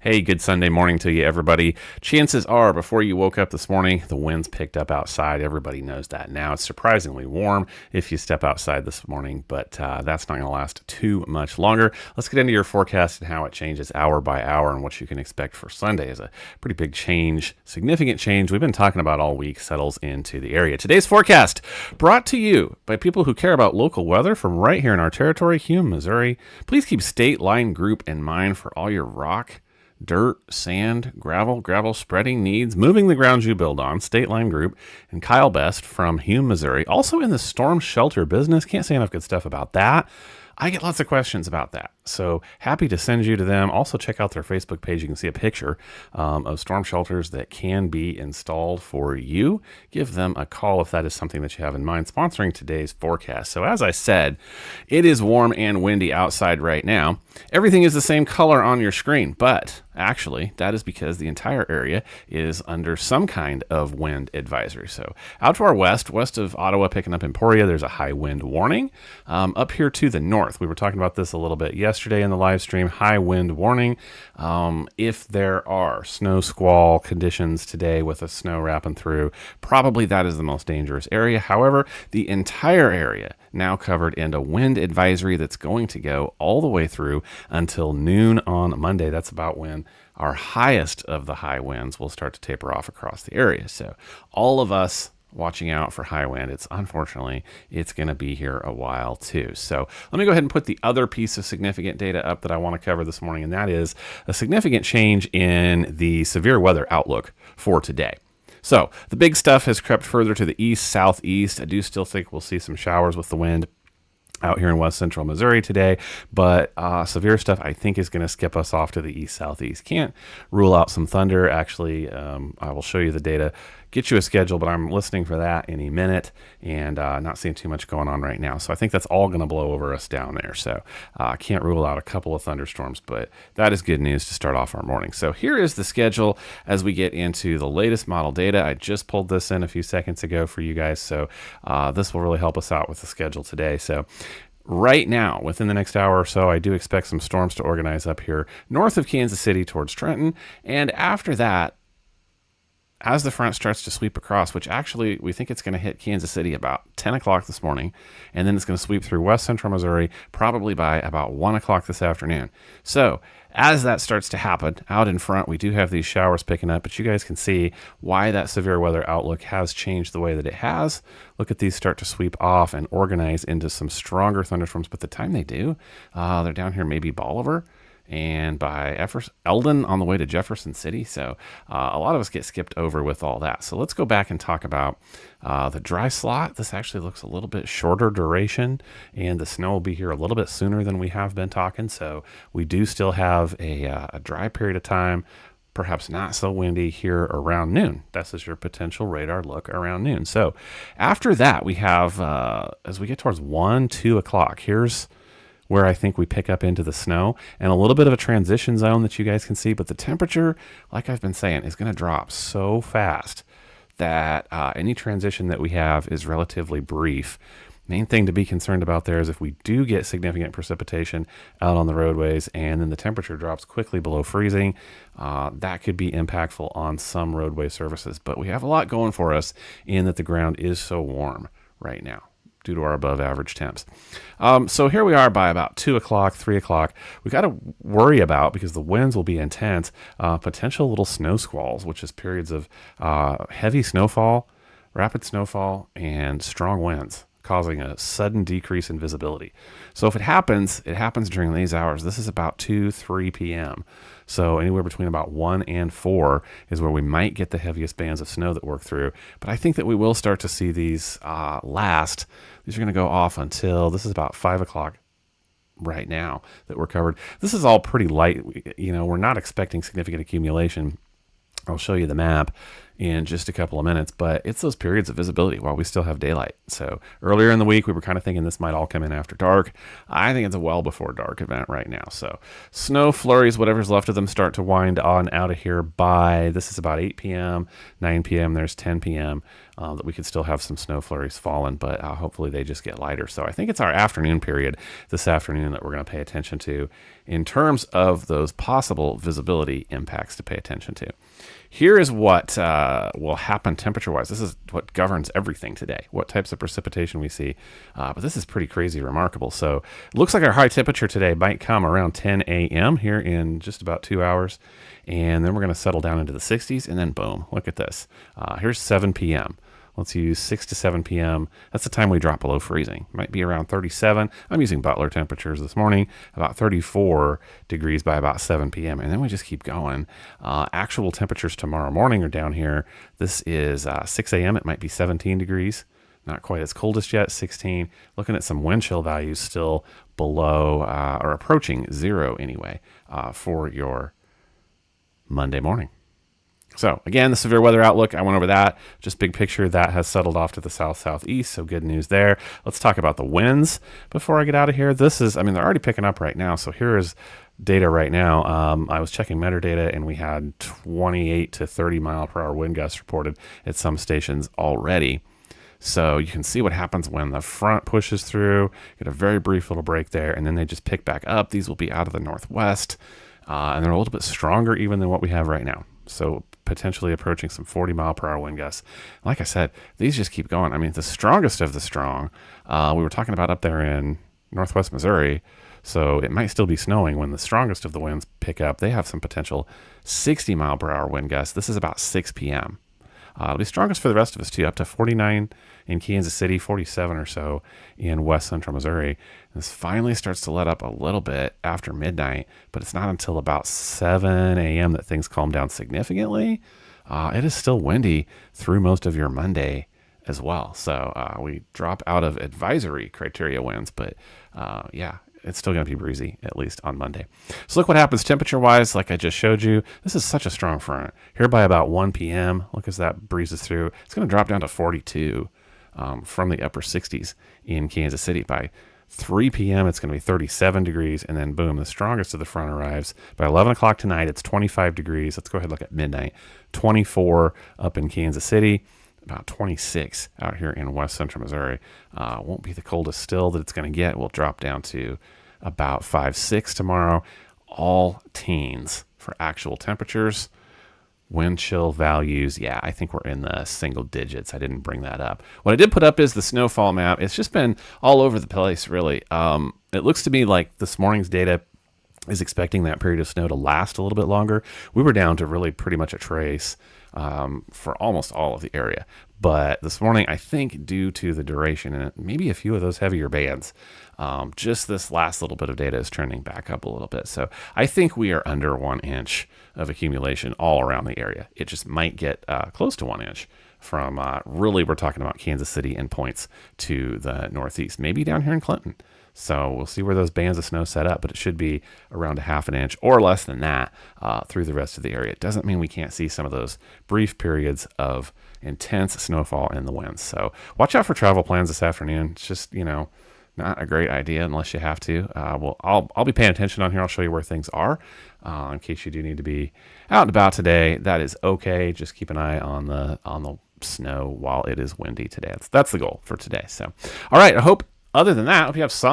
Hey, good Sunday morning to you, everybody. Chances are, before you woke up this morning, the winds picked up outside. Everybody knows that now. It's surprisingly warm if you step outside this morning, but that's not going to last too much longer. Let's get into your forecast and how it changes hour by hour and what you can expect for Sunday. Is a pretty big change, significant change we've been talking about all week settles into the area. Today's forecast brought to you by people who care about local weather from right here in our territory, Hume, Missouri. Please keep State Line Group in mind for all your rock, dirt, sand, gravel spreading needs, moving the grounds you build on. State Line Group and Kyle Best from Hume, Missouri. Also in the storm shelter business. Can't say enough good stuff about that. I get lots of questions about that. So happy to send you to them. Also check out their Facebook page. You can see a picture of storm shelters that can be installed for you. Give them a call if that is something that you have in mind. Sponsoring today's forecast. So as I said, it is warm and windy outside right now. Everything is the same color on your screen, but actually that is because the entire area is under some kind of wind advisory. So out to our west of Ottawa, picking up Emporia, there's a high wind warning. Up here to the north, we were talking about this a little bit yesterday in the live stream, high wind warning. If there are snow squall conditions today with the snow wrapping through, probably that is the most dangerous area. However, the entire area now covered in a wind advisory that's going to go all the way through until noon on Monday. That's about when our highest of the high winds will start to taper off across the area. So all of us watching out for high wind. Unfortunately, it's going to be here a while too. So let me go ahead and put the other piece of significant data up that I want to cover this morning, and that is a significant change in the severe weather outlook for today. So the big stuff has crept further to the east, southeast. I do still think we'll see some showers with the wind out here in west central Missouri today, but severe stuff I think is going to skip us off to the east southeast. Can't rule out some thunder. Actually, I will show you the data, get you a schedule, but I'm listening for that any minute and not seeing too much going on right now. So I think that's all going to blow over us down there. So I can't rule out a couple of thunderstorms, but that is good news to start off our morning. So here is the schedule as we get into the latest model data. I just pulled this in a few seconds ago for you guys. So this will really help us out with the schedule today. So right now, within the next hour or so, I do expect some storms to organize up here north of Kansas City towards Trenton. And after that, as the front starts to sweep across, which actually we think it's going to hit Kansas City about 10 o'clock this morning, and then it's going to sweep through west central Missouri probably by about 1 o'clock this afternoon. So as that starts to happen, out in front, we do have these showers picking up, but you guys can see why that severe weather outlook has changed the way that it has. Look at these start to sweep off and organize into some stronger thunderstorms, but the time they do, they're down here maybe Bolivar and by Eldon on the way to Jefferson City. So a lot of us get skipped over with all that. So let's go back and talk about the dry slot. This actually looks a little bit shorter duration, and the snow will be here a little bit sooner than we have been talking. So we do still have a dry period of time, perhaps not so windy here around noon. This is your potential radar look around noon. So after that, we have, as we get towards 1, 2 o'clock, here's where I think we pick up into the snow and a little bit of a transition zone that you guys can see. But the temperature, like I've been saying, is going to drop so fast that any transition that we have is relatively brief. Main thing to be concerned about there is if we do get significant precipitation out on the roadways and then the temperature drops quickly below freezing, that could be impactful on some roadway services. But we have a lot going for us in that the ground is so warm right now due to our above average temps. So here we are by about 2 o'clock, 3 o'clock. We got to worry about, because the winds will be intense, potential little snow squalls, which is periods of heavy snowfall, rapid snowfall, and strong winds, causing a sudden decrease in visibility. So if it happens during these hours. This is about 2, 3 p.m. So anywhere between about 1 and 4 is where we might get the heaviest bands of snow that work through. But I think that we will start to see these last. These are going to go off until this is about 5 o'clock right now that we're covered. This is all pretty light. We're not expecting significant accumulation I'll show you the map in just a couple of minutes, but it's those periods of visibility while we still have daylight. So earlier in the week, we were kind of thinking this might all come in after dark. I think it's a well before dark event right now. So snow flurries, whatever's left of them, start to wind on out of here by, this is about 8 p.m., 9 p.m., there's 10 p.m., that we could still have some snow flurries falling, but hopefully they just get lighter. So I think it's our afternoon period this afternoon that we're going to pay attention to in terms of those possible visibility impacts to pay attention to. Here is what will happen temperature-wise. This is what governs everything today, what types of precipitation we see. But this is pretty crazy remarkable. So it looks like our high temperature today might come around 10 a.m. here in just about 2 hours. And then we're going to settle down into the 60s, and then boom, look at this. Here's 7 p.m. Let's use 6 to 7 p.m. That's the time we drop below freezing. Might be around 37. I'm using Butler temperatures this morning, about 34 degrees by about 7 p.m. And then we just keep going. Actual temperatures tomorrow morning are down here. This is 6 a.m. It might be 17 degrees. Not quite as cold as yet, 16. Looking at some wind chill values still below or approaching zero anyway for your Monday morning. So again, the severe weather outlook, I went over that. Just big picture, that has settled off to the south-southeast, so good news there. Let's talk about the winds before I get out of here. This is, they're already picking up right now. So here is data right now. I was checking metadata, and we had 28 to 30 mile per hour wind gusts reported at some stations already. So you can see what happens when the front pushes through. Get a very brief little break there, and then they just pick back up. These will be out of the northwest, and they're a little bit stronger even than what we have right now. So potentially approaching some 40 mile per hour wind gusts. Like I said, these just keep going. The strongest of the strong, we were talking about up there in northwest Missouri. So it might still be snowing when the strongest of the winds pick up. They have some potential 60 mile per hour wind gusts. This is about 6 p.m. It'll be strongest for the rest of us too, up to 49 in Kansas City, 47 or so in west central Missouri. And this finally starts to let up a little bit after midnight, but it's not until about 7 a.m. that things calm down significantly. It is still windy through most of your Monday as well. So we drop out of advisory criteria winds, but it's still going to be breezy, at least on Monday. So look what happens temperature-wise, like I just showed you. This is such a strong front. Here by about 1 p.m., look as that breezes through. It's going to drop down to 42 from the upper 60s in Kansas City. By 3 p.m., it's going to be 37 degrees, and then boom, the strongest of the front arrives. By 11 o'clock tonight, it's 25 degrees. Let's go ahead and look at midnight. 24 up in Kansas City. About 26 out here in west central Missouri. Won't be the coldest still that it's going to get. We'll drop down to about 5, 6 tomorrow. All teens for actual temperatures. Wind chill values, I think we're in the single digits. I didn't bring that up. What I did put up is the snowfall map. It's just been all over the place, really. It looks to me like this morning's data is expecting that period of snow to last a little bit longer. We were down to really pretty much a trace for almost all of the area. But this morning, I think due to the duration and maybe a few of those heavier bands, just this last little bit of data is trending back up a little bit. So I think we are under 1 inch of accumulation all around the area. It just might get close to 1 inch from really, we're talking about Kansas City and points to the northeast, maybe down here in Clinton. So we'll see where those bands of snow set up, but it should be around a 1/2 inch or less than that through the rest of the area. It doesn't mean we can't see some of those brief periods of intense snowfall in the winds. So watch out for travel plans this afternoon. It's just, not a great idea unless you have to. I'll be paying attention on here. I'll show you where things are in case you do need to be out and about today. That is okay. Just keep an eye on the snow while it is windy today. That's the goal for today. So, all right. I hope other than that, I hope you have some